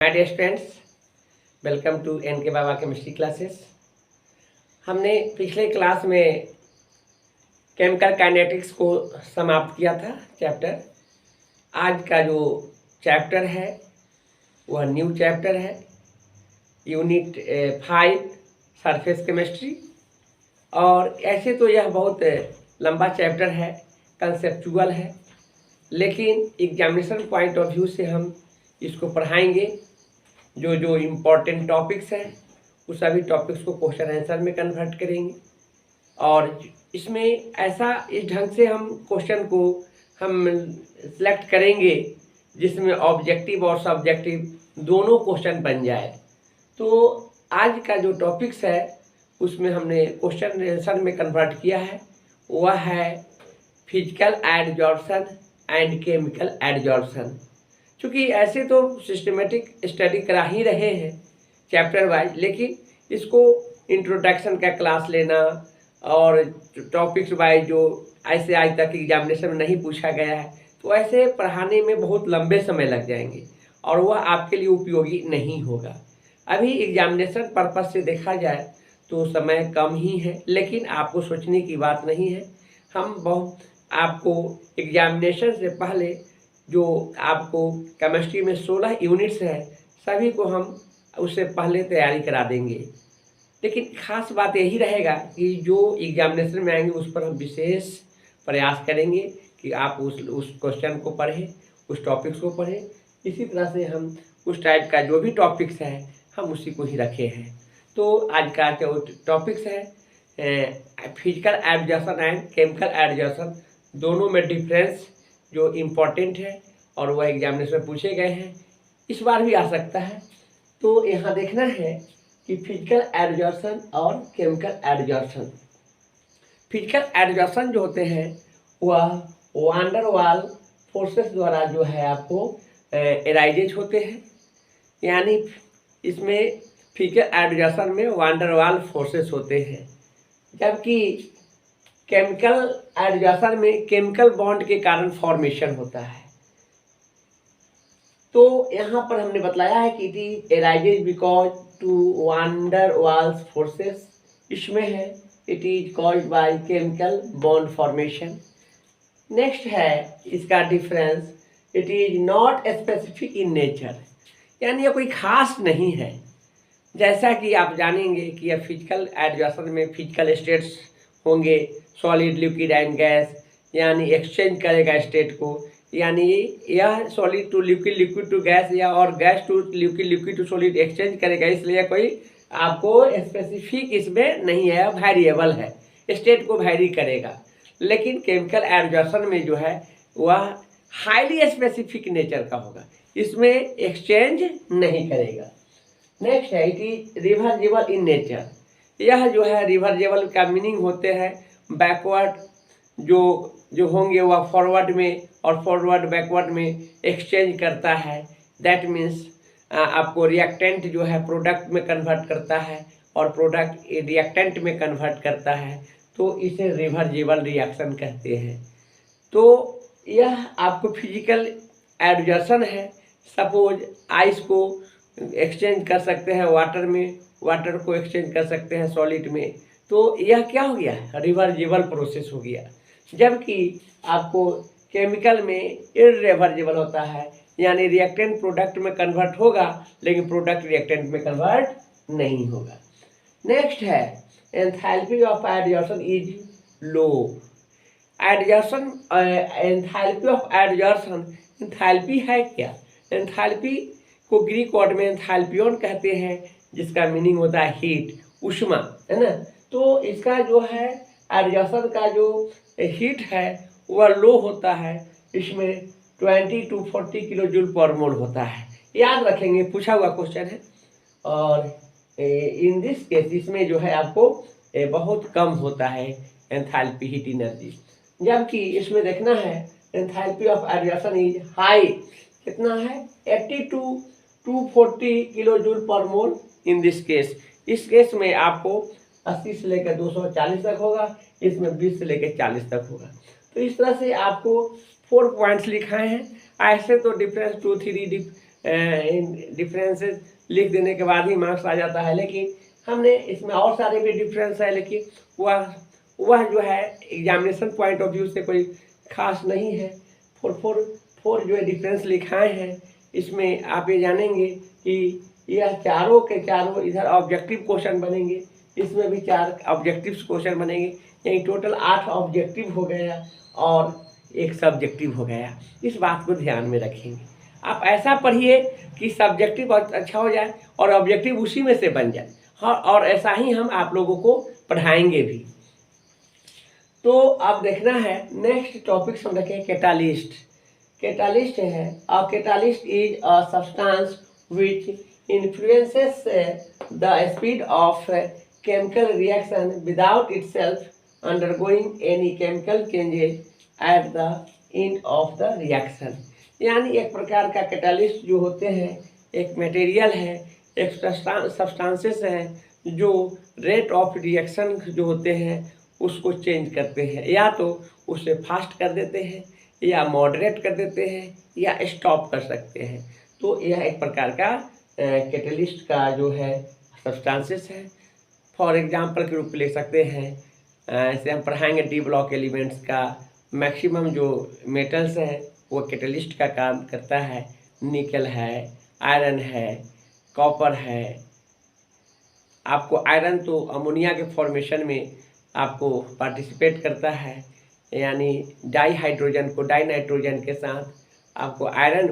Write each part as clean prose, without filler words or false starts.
My dear students, welcome to N K Baba chemistry classes. हमने पिछले class में chemical kinetics को समाप्त किया था चैप्टर। आज का जो चैप्टर है वह न्यू चैप्टर है, यूनिट 5 सरफेस केमिस्ट्री। और ऐसे तो यह बहुत लंबा चैप्टर है, कंसेप्चुअल है, लेकिन एग्जामिनेशन पॉइंट ऑफ व्यू से हम इसको पढ़ाएंगे। जो जो इम्पोर्टेंट टॉपिक्स हैं उस सभी टॉपिक्स को क्वेश्चन आंसर में कन्वर्ट करेंगे। और इसमें ऐसा इस ढंग से हम क्वेश्चन को हम सिलेक्ट करेंगे जिसमें ऑब्जेक्टिव और सब्जेक्टिव दोनों क्वेश्चन बन जाए। तो आज का जो टॉपिक्स है उसमें हमने क्वेश्चन आंसर में कन्वर्ट किया है, वह है physical adsorption and chemical adsorption. क्योंकि ऐसे तो सिस्टमेटिक स्टडी करा ही रहे हैं चैप्टर वाइज, लेकिन इसको इंट्रोडक्शन का क्लास लेना और टॉपिक्स वाइज जो ऐसे आज तक एग्जामिनेशन में नहीं पूछा गया है, तो ऐसे पढ़ाने में बहुत लंबे समय लग जाएंगे और वह आपके लिए उपयोगी नहीं होगा। अभी एग्जामिनेशन पर्पस से देखा जाए तो समय कम ही है, लेकिन आपको सोचने की बात नहीं है। हम बहुत आपको एग्जामिनेशन से पहले जो आपको केमिस्ट्री में 16 यूनिट्स हैं, सभी को हम उससे पहले तैयारी करा देंगे। लेकिन खास बात यही रहेगा कि जो एग्जामिनेशन में आएंगे उस पर हम विशेष प्रयास करेंगे कि आप उस क्वेश्चन को पढ़ें, उस टॉपिक्स को पढ़ें। इसी तरह से हम उस टाइप का जो भी टॉपिक्स है हम उसी को ही रखे हैं। तो आज का जो टॉपिक्स है physical adsorption and chemical adsorption, दोनों में डिफरेंस जो इम्पोर्टेंट है और वह एग्जामिनेशन में पूछे गए हैं, इस बार भी आ सकता है। तो यहाँ देखना है कि फिजिकल एडजॉर्प्शन और केमिकल एडजॉर्प्शन। फिजिकल एडजॉर्प्शन जो होते हैं वह वांडर वाल फोर्सेस द्वारा जो है आपको एराइजेज होते हैं, यानी इसमें फिजिकल एडजॉर्प्शन में वांडर वाल फोर्सेस होते हैं, जबकि केमिकल एडजॉर्प्शन में केमिकल बॉन्ड के कारण फॉर्मेशन होता है। तो यहाँ पर हमने बतलाया है कि it is arises because to van der Waals forces, इसमें है it is caused by chemical bond formation. Next है इसका difference, it is not specific in nature, यानी यह कोई खास नहीं है। जैसा कि आप जानेंगे कि यह फिजिकल एडजॉर्प्शन में फिजिकल स्टेट्स होंगे, सॉलिड लिक्विड एंड गैस, यानी एक्सचेंज करेगा स्टेट को, यानी यह solid to liquid, liquid to gas या और gas to liquid, liquid to solid exchange करेगा। इसलिए कोई आपको स्पेसिफिक इसमें नहीं है, वेरिएबल है, स्टेट को वेरी करेगा। लेकिन केमिकल एडजॉर्प्शन में जो है वह हाईली स्पेसिफिक नेचर का होगा, इसमें एक्सचेंज नहीं करेगा। नेक्स्ट है it is reversible in nature. यह जो है रिवर्सिबल का मीनिंग होते हैं बैकवर्ड जो होंगे वह फॉरवर्ड में और फॉरवर्ड बैकवर्ड में एक्सचेंज करता है। दैट मीन्स आपको रिएक्टेंट जो है प्रोडक्ट में कन्वर्ट करता है और प्रोडक्ट रिएक्टेंट में कन्वर्ट करता है, तो इसे रिवर्सिबल रिएक्शन कहते हैं। तो यह आपको फिजिकल एडजॉर्प्शन है। सपोज आइस को एक्सचेंज कर सकते हैं वाटर में, वाटर को एक्सचेंज कर सकते हैं सॉलिड में, तो यह क्या हो गया, रिवर्सिबल प्रोसेस हो गया। जबकि आपको केमिकल में इररिवर्सिबल होता है, यानी रिएक्टेंट प्रोडक्ट में कन्वर्ट होगा लेकिन प्रोडक्ट रिएक्टेंट में कन्वर्ट नहीं होगा। नेक्स्ट है enthalpy of adsorption is low. Adsorption enthalpy of adsorption, enthalpy है क्या? एंथैल्पी को ग्रीक वर्ड में एंथैल्पियन कहते हैं, जिसका मीनिंग होता है हीट, उष्मा, है ना। तो इसका जो है एडजॉर्प्शन का जो हीट है वह लो होता है, इसमें 20 to 40 किलो जूल पर मोल होता है। याद रखेंगे, पूछा हुआ क्वेश्चन है। और इन दिस केस इसमें जो है आपको बहुत कम होता है एंथैल्पी हीट एनर्जी, जबकि इसमें देखना है enthalpy of adsorption is high. कितना है? 80 to 240 किलो जूल पर मोल इन दिस केस। इस केस में आपको 80 से लेकर 240 तक होगा, इसमें 20 से लेकर 40 तक होगा। तो इस तरह से आपको 4 पॉइंट्स लिखाए हैं। ऐसे तो डिफरेंस 2-3 डिफरेंसेस लिख देने के बाद ही मार्क्स आ जाता है, लेकिन हमने इसमें और सारे भी डिफरेंस है, लेकिन वह जो है एग्जामिनेशन पॉइंट ऑफ व्यू से कोई खास नहीं है। फोर जो है डिफरेंस लिखाए हैं, इसमें आप ये जानेंगे कि यह चारों के चारों इधर ऑब्जेक्टिव क्वेश्चन बनेंगे, इसमें भी 4 ऑब्जेक्टिव क्वेश्चन बनेंगे, यानी टोटल 8 ऑब्जेक्टिव हो गया और 1 सब्जेक्टिव हो गया। इस बात को ध्यान में रखेंगे। आप ऐसा पढ़िए कि सब्जेक्टिव अच्छा हो जाए और ऑब्जेक्टिव उसी में से बन जाए। हाँ, और ऐसा ही हम आप लोगों को पढ़ाएंगे भी। तो अब देखना है नेक्स्ट टॉपिक हम रखें कैटालिस्ट। कैटालिस्ट है, a catalyst is a substance which influences the speed of chemical reaction without itself undergoing any chemical changes at the end of the reaction. यानी एक प्रकार का कैटालिस्ट जो होते हैं, एक मटेरियल है, एक सब्सटेंसेस है जो रेट ऑफ रिएक्शन जो होते हैं उसको चेंज करते हैं, या तो उसे फास्ट कर देते हैं, या मॉडरेट कर देते हैं, या स्टॉप कर सकते हैं। तो यह एक प्रकार का कैटलिस्ट का जो है सब्सटेंसेस है। फॉर एग्जांपल के रूप में ले सकते हैं, ऐसे हम पढ़ाएंगे डी ब्लॉक एलिमेंट्स का मैक्सिमम जो मेटल्स हैं वो कैटलिस्ट का काम करता है। निकल है, आयरन है, कॉपर है। आपको आयरन तो अमोनिया के फॉर्मेशन में आपको पार्टिसिपेट करता है, यानी डाई हाइड्रोजन को डाई नाइट्रोजन के साथ आपको आयरन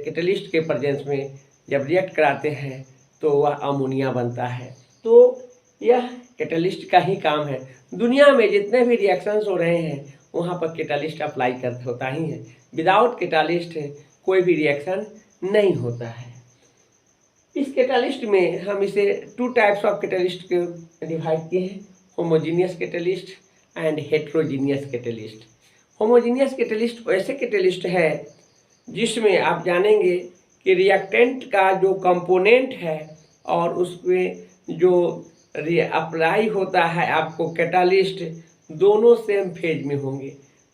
कैटलिस्ट के प्रेजेंस में जब रिएक्ट कराते हैं तो वह अमोनिया बनता है। तो यह कैटलिस्ट का ही काम है। दुनिया में जितने भी रिएक्शंस हो रहे हैं वहाँ पर कैटलिस्ट अप्लाई कर होता ही है। विदाउट कैटलिस्ट कोई भी रिएक्शन नहीं होता है। इस कैटलिस्ट में हम इसे 2 टाइप्स ऑफ कैटलिस्ट को डिवाइड किए हैं, homogeneous catalyst and heterogeneous catalyst. Homogeneous catalyst ऐसे कैटलिस्ट है जिसमें आप जानेंगे कि रिएक्टेंट का जो कंपोनेंट है और उसमें जो अप्लाई होता है आपको कैटलिस्ट, दोनों सेम फेज में होंगे।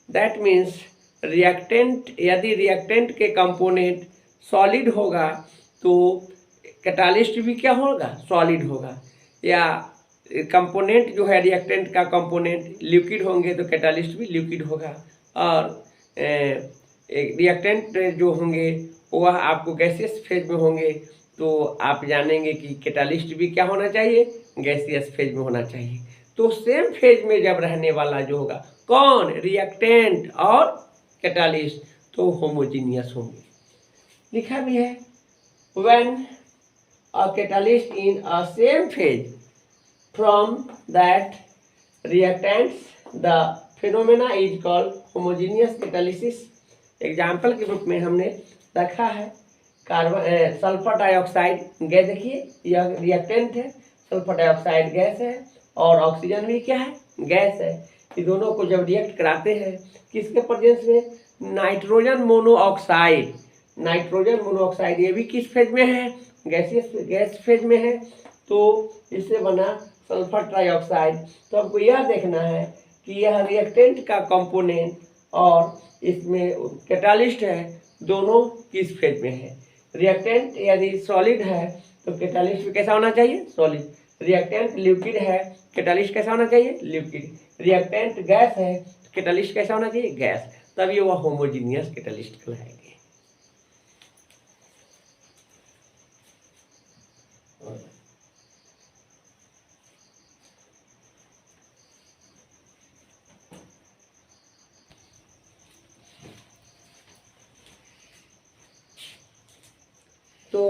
दैट मीन्स रिएक्टेंट, यदि रिएक्टेंट के कंपोनेंट सॉलिड होगा तो कैटालिस्ट भी क्या होगा, सॉलिड होगा। या कंपोनेंट जो है रिएक्टेंट का कंपोनेंट लिक्विड होंगे तो कैटालिस्ट भी लिक्विड होगा। और रिएक्टेंट जो होंगे वह आपको गैसियस फेज में होंगे तो आप जानेंगे कि कैटालिस्ट भी क्या होना चाहिए, गैसियस फेज में होना चाहिए। तो सेम फेज में जब रहने वाला जो होगा कौन, रिएक्टेंट और कैटालिस्ट, तो होमोजीनियस होंगे। लिखा भी है when a catalyst in a same phase from that reactants, the phenomena is called homogeneous catalysis। Example के रूप में हमने रखा है कार्बन सल्फर डाइऑक्साइड गैस। देखिए यह रिएक्टेंट है, सल्फर डाइऑक्साइड गैस है और ऑक्सीजन भी क्या है, गैस है। ये दोनों को जब रिएक्ट कराते हैं किसके प्रेजेंस में, नाइट्रोजन मोनोऑक्साइड। नाइट्रोजन मोनोऑक्साइड ये भी किस फेज में है, गैस फेज में है। तो इससे बना सल्फर ट्राइऑक्साइड। तो आपको यह देखना है कि यह रिएक्टेंट का कंपोनेंट और इसमें कैटालिस्ट है, दोनों किस फेज में है। रिएक्टेंट यदि सॉलिड है तो कैटालिस्ट भी कैसा होना चाहिए, सॉलिड। रिएक्टेंट लिक्विड है, कैटालिस्ट कैसा होना चाहिए, लिक्विड। रिएक्टेंट गैस है तो कैटालिस्ट कैसा होना चाहिए, गैस। तब ये वह होमोजीनियस कैटालिस्ट कहलाएंगे। तो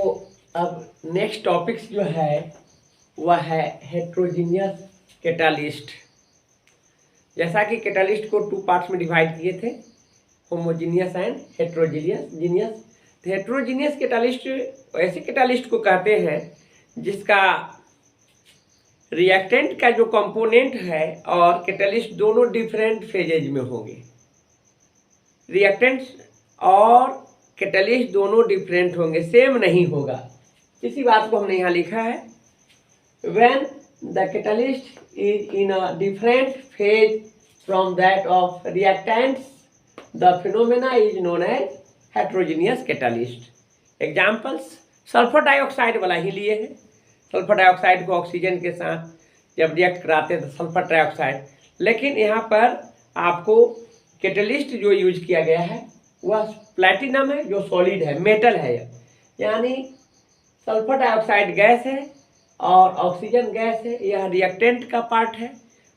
अब नेक्स्ट टॉपिक्स जो है वह है हेट्रोजीनियस कैटालिस्ट। जैसा कि कैटालिस्ट को 2 पार्ट्स में डिवाइड किए थे, होमोजीनियस एंड हेट्रोजीनियस। तो हेट्रोजीनियस कैटालिस्ट ऐसे कैटालिस्ट को कहते हैं जिसका रिएक्टेंट का जो कंपोनेंट है और कैटालिस्ट दोनों डिफरेंट फेजेज में होंगे। रिएक्टेंट और कैटालिस्ट दोनों डिफरेंट होंगे, सेम नहीं होगा। इसी बात को हमने यहाँ लिखा है, when the catalyst is in a different phase from that of reactants the phenomena is known as heterogeneous catalyst. Examples sulphur dioxide वाला ही लिए हैं। सल्फर डाइऑक्साइड को ऑक्सीजन के साथ जब रिएक्ट कराते हैं तो सल्फर डाइऑक्साइड, लेकिन यहाँ पर आपको कैटलिस्ट जो यूज किया गया है वह प्लैटिनम है, जो सॉलिड है, मेटल है। यानी सल्फर डाइऑक्साइड गैस है और ऑक्सीजन गैस है, यह रिएक्टेंट का पार्ट है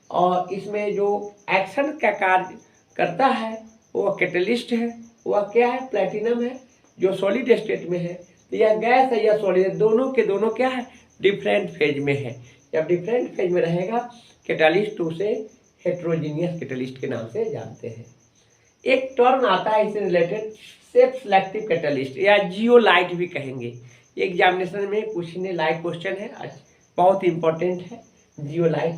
और इसमें जो एक्शन का कार्य करता है वह कैटलिस्ट है। वह क्या है? प्लैटिनम है, जो सॉलिड स्टेट में है। तो यह गैस है, यह सॉलिड है, दोनों के दोनों क्या है? डिफरेंट फेज में है। जब डिफरेंट फेज में रहेगा कैटलिस्ट, उसे हेट्रोजीनियस कैटलिस्ट के नाम से जानते हैं। एक टर्म आता है इससे रिलेटेड, सेल्फ सिलेक्टिव कैटलिस्ट या जियोलाइट भी कहेंगे। एग्जामिनेशन में पूछने लायक क्वेश्चन है, बहुत इंपॉर्टेंट है जियोलाइट।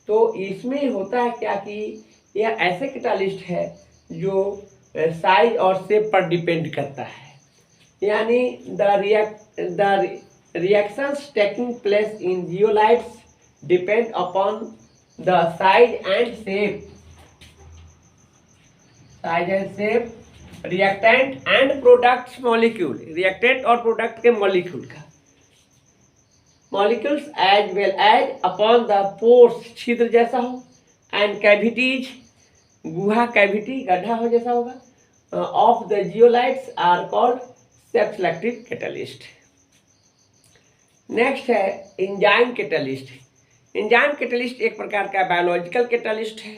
तो इसमें होता है क्या कि यह ऐसे कैटलिस्ट है जो साइज और शेप पर डिपेंड करता है। यानी the reactions taking place in zeolites depend upon the size and shape reactant and products molecule, reactant और प्रोडक्ट के molecules as well as upon the pores, छिद्र जैसा हो, एंड कैविटीज, गुहा, कैविटी, गड्ढा हो जैसा होगा, of the zeolites are called self selective catalyst. Next है एंजाइम कैटलिस्ट। एंजाइम कैटलिस्ट एक प्रकार का बायोलॉजिकल कैटलिस्ट है,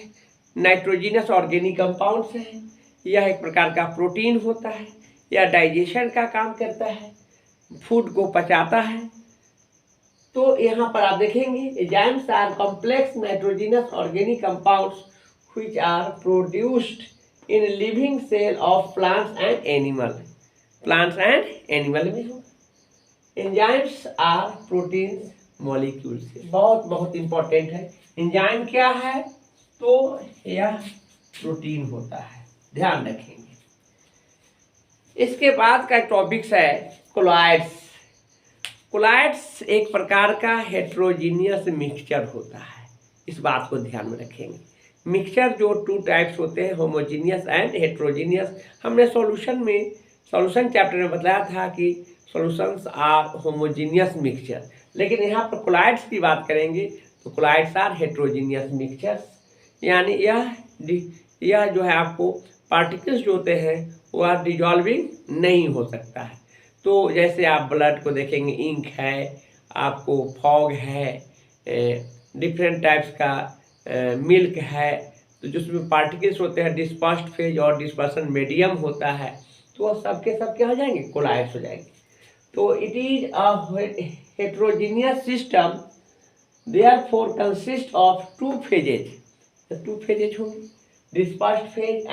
नाइट्रोजिनस ऑर्गेनिक कंपाउंड्स है। यह एक प्रकार का प्रोटीन होता है, यह डाइजेशन का काम करता है, फूड को पचाता है। तो यहाँ पर आप देखेंगे enzymes are complex nitrogenous organic compounds which are produced in living cell of plants and animal. Plants and animal में हो एंजाइम्स आर प्रोटीन मॉलिक्यूल्स। बहुत इंपॉर्टेंट है। एंजाइम क्या है? तो यह प्रोटीन होता है, ध्यान रखेंगे। इसके बाद का टॉपिक्स है कोलॉइड्स। कोलॉइड्स एक प्रकार का हेट्रोजीनियस मिक्सचर होता है, इस बात को ध्यान में रखेंगे। मिक्सचर जो 2 टाइप्स होते हैं, होमोजीनियस एंड हेट्रोजीनियस। हमने सॉल्यूशन चैप्टर में बताया था कि सॉल्यूशंस आर होमोजीनियस मिक्सचर, लेकिन यहाँ पर कोलॉइड्स की बात करेंगे तो कोलॉइड्स आर हेट्रोजीनियस मिक्सचर्स। यानी यह जो है आपको पार्टिकल्स जो होते हैं वह डिजॉल्विंग नहीं हो सकता है। तो जैसे आप ब्लड को देखेंगे, इंक है, आपको फॉग है, डिफरेंट टाइप्स का मिल्क है, तो जिसमें पार्टिकल्स होते हैं डिस्पर्स्ड फेज और डिस्पर्सन मीडियम होता है, तो वह सबके सब क्या हो जाएंगे? कोलॉइड्स हो जाएंगे। तो it is a heterogeneous system, therefore consist of 2 phases। 2 phases होंगे, dispersed phase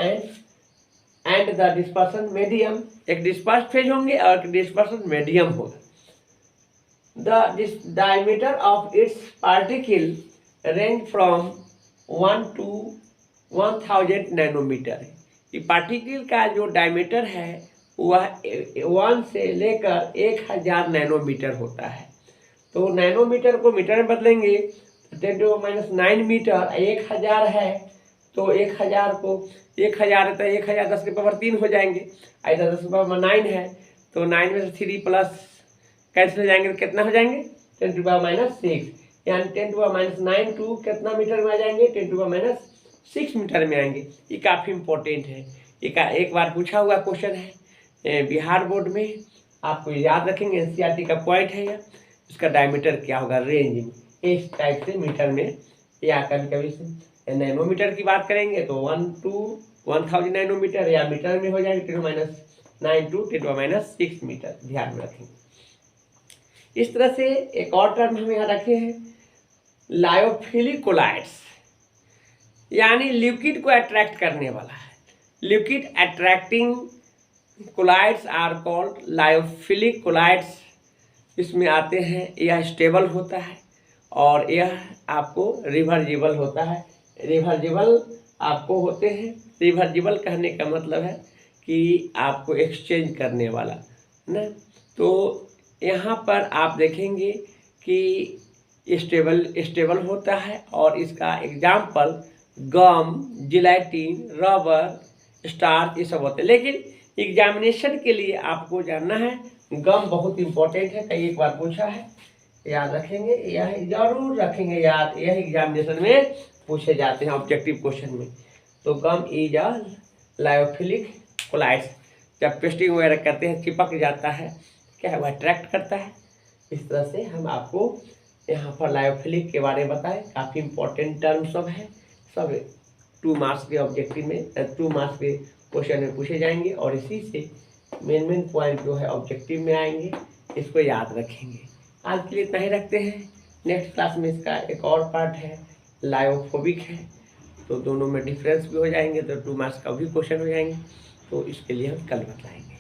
and the dispersion medium. एक डिस्पर्स्ड फेज होंगे और एक डिस्पर्सन मीडियम होगा। The diameter of its particle range from 1 to 1000 nanometre. ये पार्टिकल का जो डायमीटर है वह 1 से लेकर 1000 नैनोमीटर होता है। तो नैनोमीटर को मीटर में बदलेंगे 10⁻⁹ मीटर, 1000 है तो 1000 को 1000 है तो 1000 10 के पावर 3 हो जाएंगे। इधर 10 के पावर 9 है तो 9 में से 3 प्लस कैंसिल हो जाएंगे तो कितना हो जाएंगे? 10⁻⁶। यानी 10⁻⁹ टू कितना मीटर में आ जाएंगे? 10⁻⁶ मीटर में आएंगे। ये काफ़ी इंपॉर्टेंट है। एक बार पूछा हुआ क्वेश्चन है बिहार बोर्ड में, आपको याद रखेंगे, एनसीईआरटी का पॉइंट है यह। इसका डायमीटर क्या होगा? रेंज में इस टाइप से मीटर में, या कभी कभी नैनोमीटर की बात करेंगे तो 1 to 1000 नैनोमीटर, या मीटर में हो जाएगा 10⁻⁹ to 10⁻⁶ मीटर। ध्यान में रखेंगे। इस तरह से एक और टर्म हम यहाँ रखे हैं लायोफिलिक कोलॉइड्स, यानी लिक्विड को अट्रैक्ट करने वाला है। Liquid attracting colloids are called lyophilic colloids. इसमें आते हैं, यह स्टेबल होता है और यह आपको रिवर्जिबल होता है। रिवर्जिबल आपको होते हैं, रिवर्जिबल कहने का मतलब है कि आपको एक्सचेंज करने वाला ना। तो यहाँ पर आप देखेंगे कि स्टेबल होता है और इसका एग्जाम्पल गम, जिलेटिन, रबर, स्टार्च ये सब होते हैं। लेकिन एग्जामिनेशन के लिए आपको जानना है गम बहुत इंपॉर्टेंट है, कई एक बार पूछा है, याद रखेंगे, यह जरूर रखेंगे याद, यह एग्जामिनेशन में पूछे जाते हैं ऑब्जेक्टिव क्वेश्चन में। तो गम इज अ लायोफिलिक कोलाइड्स, जब पेस्टिंग वगैरह करते हैं चिपक जाता है, क्या है, वह अट्रैक्ट करता है। इस तरह से हम आपको यहाँ पर लायोफिलिक के बारे में बताएं, काफ़ी इंपॉर्टेंट टर्म सब है, सब 2 मार्क्स के ऑब्जेक्टिव में 2 मार्क्स के क्वेश्चन में पूछे जाएंगे और इसी से मेन पॉइंट जो है ऑब्जेक्टिव में आएंगे, इसको याद रखेंगे। आज के लिए इतना ही रखते हैं, नेक्स्ट क्लास में इसका एक और पार्ट है, लायोफोबिक है, तो दोनों में डिफरेंस भी हो जाएंगे, तो 2 मार्क्स का भी क्वेश्चन हो जाएंगे, तो इसके लिए हम कल बताएंगे।